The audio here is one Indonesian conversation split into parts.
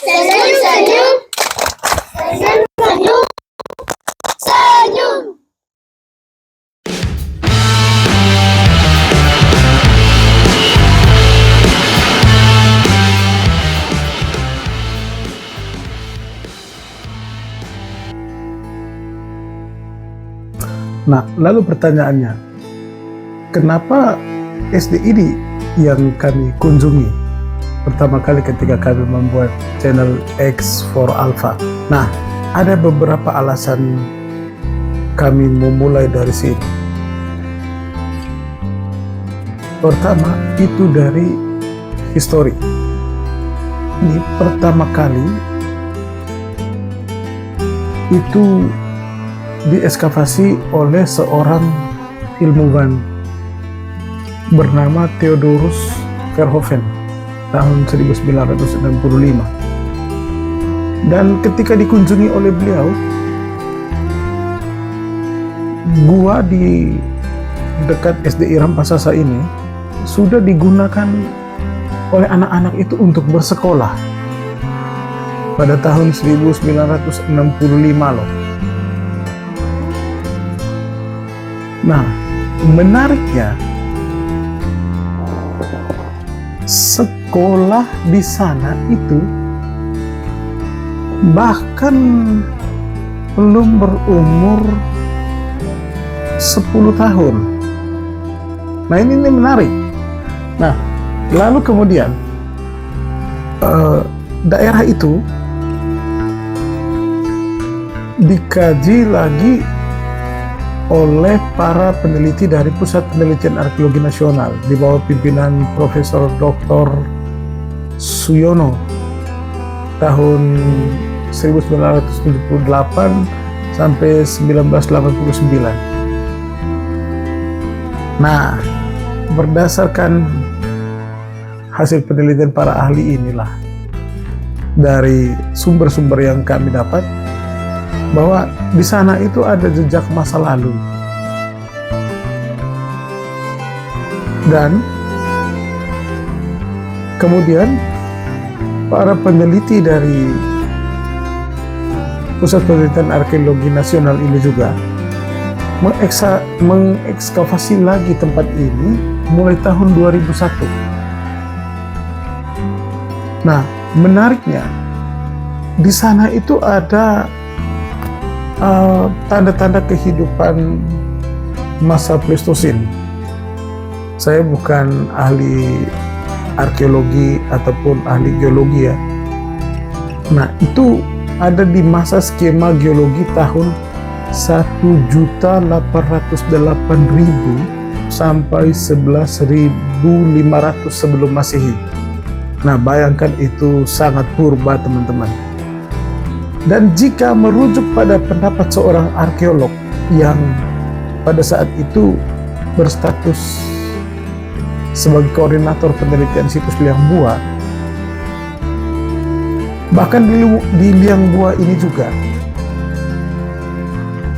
Senyum, senyum, senyum, senyum. Nah, lalu pertanyaannya, kenapa SD ini yang kami kunjungi pertama kali ketika kami membuat channel X4 Alpha? Nah, ada beberapa alasan kami memulai dari sini. Pertama, itu dari histori. Ini pertama kali itu diekskavasi oleh seorang ilmuwan bernama Theodorus Verhoeven tahun 1965. Dan ketika dikunjungi oleh beliau, gua di dekat SDI Rampasasa ini sudah digunakan oleh anak-anak itu untuk bersekolah pada tahun 1965 loh. Nah, menariknya, sekolah di sana itu bahkan belum berumur 10 tahun. Nah, ini menarik. Nah, lalu kemudian daerah itu dikaji lagi oleh para peneliti dari Pusat Penelitian Arkeologi Nasional di bawah pimpinan Profesor Dr. Suyono tahun 1978 sampai 1989. Nah, berdasarkan hasil penelitian para ahli inilah, dari sumber-sumber yang kami dapat, bahwa di sana itu ada jejak masa lalu. Dan kemudian para peneliti dari Pusat Penelitian Arkeologi Nasional ini juga mengekskavasi lagi tempat ini mulai tahun 2001. Nah, menariknya di sana itu ada tanda-tanda kehidupan masa Pleistosen. Saya bukan ahli arkeologi ataupun ahli geologi ya. Nah, itu ada di masa skema geologi tahun 1.808.000 sampai 11.500 sebelum Masehi. Nah, bayangkan itu sangat purba, teman-teman. Dan jika merujuk pada pendapat seorang arkeolog yang pada saat itu berstatus sebagai koordinator penelitian situs liang bua, bahkan di liang bua ini juga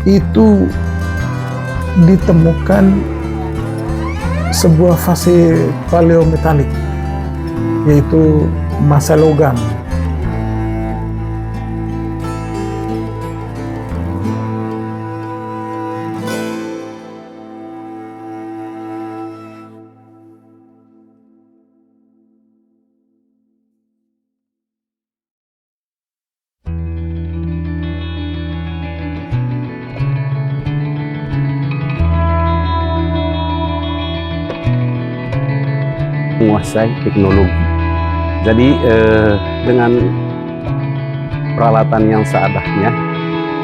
itu ditemukan sebuah fase paleometalik, yaitu masa logam. Menguasai teknologi. Jadi dengan peralatan yang seadanya,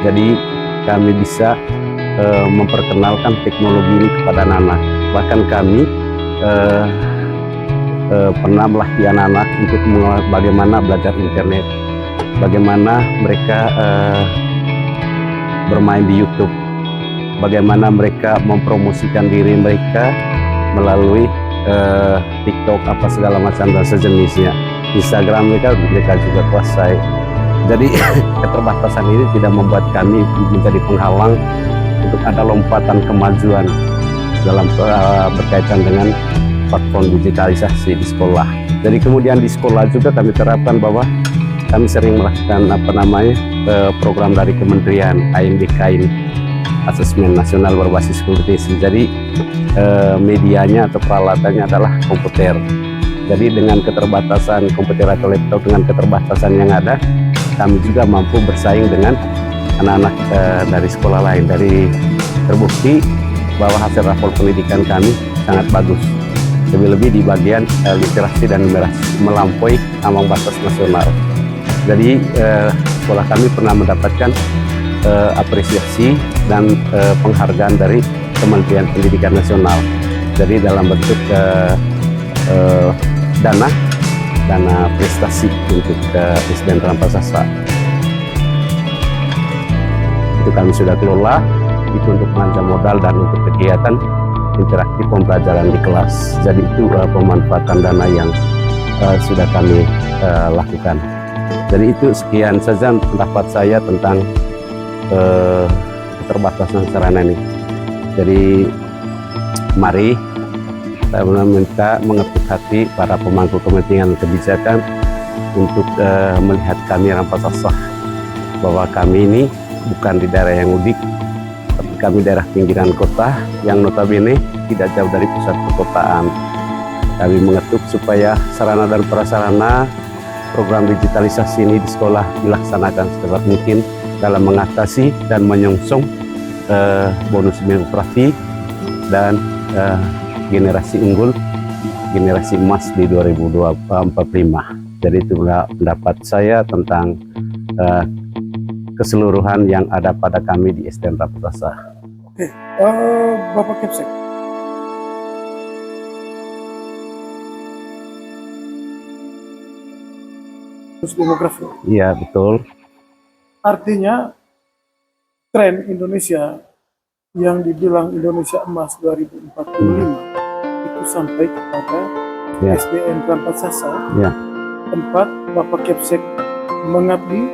jadi kami bisa memperkenalkan teknologi ini kepada anak-anak. Bahkan kami pernah melatih anak-anak untuk bagaimana belajar internet, bagaimana mereka bermain di YouTube, bagaimana mereka mempromosikan diri mereka melalui TikTok apa segala macam dan sejenisnya. Instagram mereka juga kuasai. Jadi keterbatasan ini tidak membuat kami menjadi penghalang untuk ada lompatan kemajuan dalam berkaitan dengan platform digitalisasi di sekolah. Jadi kemudian di sekolah juga kami terapkan bahwa kami sering melakukan program dari Kementerian ANDK ini, Asesmen Nasional Berbasis Kompetensi. Jadi medianya atau peralatannya adalah komputer. Jadi dengan keterbatasan komputer atau laptop, dengan keterbatasan yang ada, kami juga mampu bersaing dengan anak-anak dari sekolah lain. Dari terbukti bahwa hasil rapor pendidikan kami sangat bagus, lebih-lebih di bagian literasi dan numerasi, melampaui ambang batas nasional. Jadi sekolah kami pernah mendapatkan apresiasi dan penghargaan dari Kementerian Pendidikan Nasional. Jadi dalam bentuk dana prestasi untuk SDN Rampasasa. Itu kami sudah kelola, itu untuk belanja modal dan untuk kegiatan interaktif pembelajaran di kelas. Jadi itu pemanfaatan dana yang sudah kami lakukan. Jadi itu sekian saja pendapat saya tentang keterbatasan sarana ini. Jadi mari saya meminta mengetuk hati para pemangku kepentingan kebijakan untuk melihat kami Rampasasa bahwa kami ini bukan di daerah yang udik, tapi kami daerah pinggiran kota yang notabene tidak jauh dari pusat perkotaan. Kami mengetuk supaya sarana dan prasarana program digitalisasi ini di sekolah dilaksanakan secepat mungkin dalam mengatasi dan menyongsong bonus demografi dan generasi unggul, generasi emas di 2045. Jadi itulah pendapat saya tentang keseluruhan yang ada pada kami di SDN Rampasasa. Oke, Bapak Kepsek. Demografi. Iya, betul. Artinya tren Indonesia yang dibilang Indonesia Emas 2045 itu sampai kepada SDN Rampasasa, tempat Bapak Kepsek mengabdi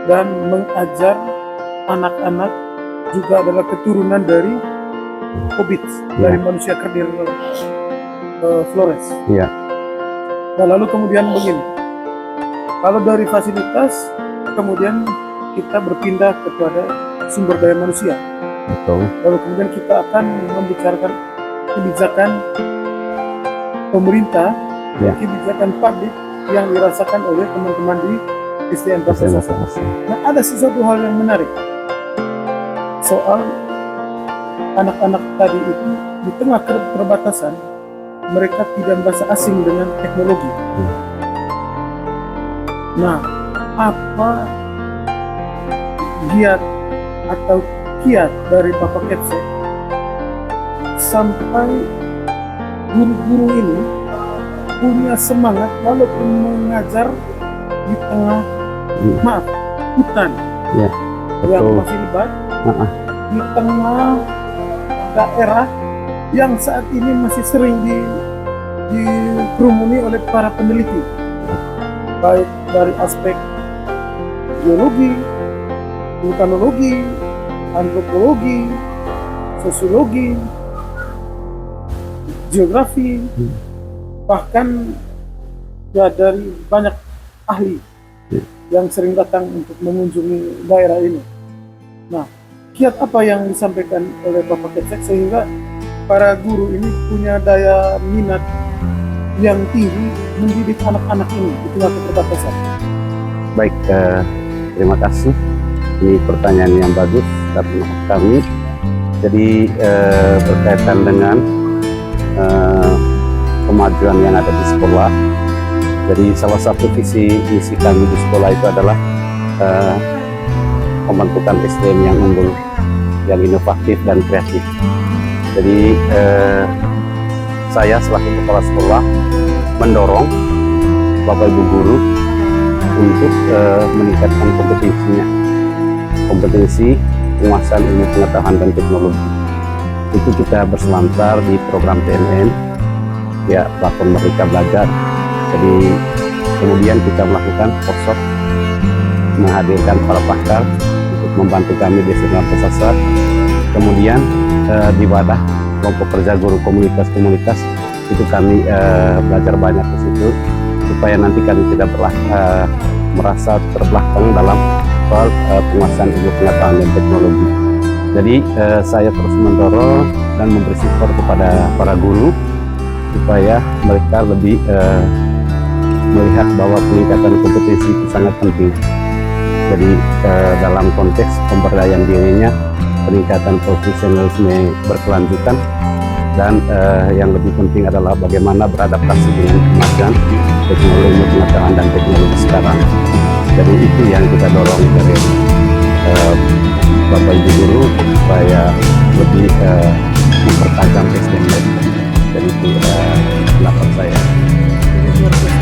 dan mengajar anak-anak, juga adalah keturunan dari Hobbit, dari manusia kerdil Flores. Nah, lalu kemudian begini, kalau dari fasilitas kemudian kita berpindah kepada sumber daya manusia. Betul. Lalu kemudian kita akan membicarakan kebijakan pemerintah, kebijakan publik yang dirasakan oleh teman-teman di SDN Rampasasa. Nah, ada sesuatu hal yang menarik soal anak-anak tadi itu di tengah keterbatasan, mereka tidak merasa asing dengan teknologi. Nah, apa giat atau kiat dari Bapak Kepsek sampai guru-guru ini punya semangat walaupun mengajar di tengah hutan yang masih lebat, di tengah daerah yang saat ini masih sering dikerumuni oleh para peneliti, baik dari aspek geologi, vulkanologi, antropologi, sosiologi, geografi, bahkan ya dari banyak ahli yang sering datang untuk mengunjungi daerah ini. Nah, kiat apa yang disampaikan oleh Bapak Kepsek sehingga para guru ini punya daya minat yang tinggi mendidik anak-anak ini di tengah keterbatasan? Baik, terima kasih. Ini pertanyaan yang bagus dari kami. Jadi berkaitan dengan kemajuan yang ada di sekolah. Jadi salah satu visi misi kami di sekolah itu adalah pembentukan SDM yang unggul, yang inovatif dan kreatif. Jadi saya selaku kepala sekolah mendorong Bapak Ibu guru untuk meningkatkan kompetensi penguasaan ilmu pengetahuan dan teknologi. Itu kita berselancar di program PNN, ya, platform Merdeka Belajar. Jadi kemudian kita melakukan workshop, menghadirkan para pakar untuk membantu kami di SDN Rampasasa. Kemudian di wadah kelompok kerja guru komunitas-komunitas itu kami belajar banyak di situ supaya nanti kami tidak merasa terbelakang dalam soal penguasaan ilmu pengetahuan dan teknologi. Jadi saya terus mendorong dan memberi support kepada para guru supaya mereka lebih melihat bahwa peningkatan kompetensi itu sangat penting. Jadi dalam konteks pemberdayaan dirinya, peningkatan profesionalisme berkelanjutan, dan yang lebih penting adalah bagaimana beradaptasi dengan kemajuan teknologi pengetahuan dan teknologi sekarang. Jadi itu yang kita dorong dari Bapak Ibu guru supaya lebih mempertajam SDM. Jadi itu pendapat saya. Luar biasa